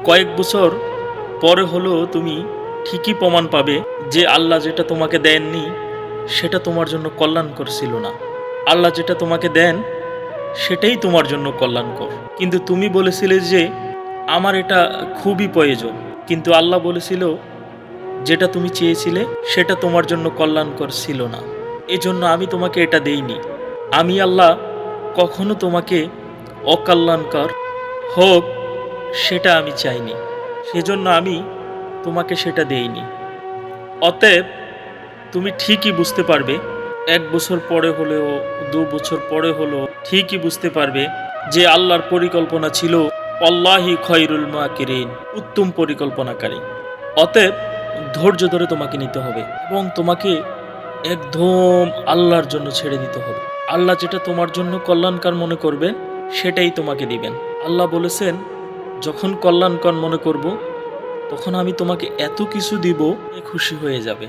কয়েক বছর পরে হলেও তুমি ঠিকই প্রমাণ পাবে যে আল্লাহ যেটা তোমাকে দেননি সেটা তোমার জন্য কল্যাণকর ছিল না। আল্লাহ যেটা তোমাকে দেন সেটাই তোমার জন্য কল্যাণকর। কিন্তু তুমি বলেছিলে যে আমার এটা খুবই প্রয়োজন, কিন্তু আল্লাহ বলেছিল যেটা তুমি চেয়েছিলে সেটা তোমার জন্য কল্যাণকর ছিল না, এজন্য আমি তোমাকে এটা দেইনি। আমি আল্লাহ কখনো তোমাকে অকল্যাণকর হোক সেটা আমি চাইনি, সেজন্য আমি তোমাকে সেটা দেইনি। অতএব তুমি ঠিকই বুঝতে পারবে, 1 বছর পরে হলেও 2 বছর পরে হলেও ঠিকই বুঝতে পারবে যে আল্লাহর পরিকল্পনা ছিল আল্লাহি খয়রুল মাকিরিন, উত্তম পরিকল্পনাকারী। অতএব ধৈর্য ধরে তোমাকে নিতে হবে এবং তোমাকে একদম আল্লাহর জন্য ছেড়ে দিতে হবে। আল্লাহ যেটা তোমার জন্য কল্যাণকর মনে করবেন সেটাই তোমাকে দিবেন। আল্লাহ বলেছেন, যখন কল্যাণকর মনে করব তখন আমি তোমাকে এত কিছু দিব, খুশি হয়ে যাবে।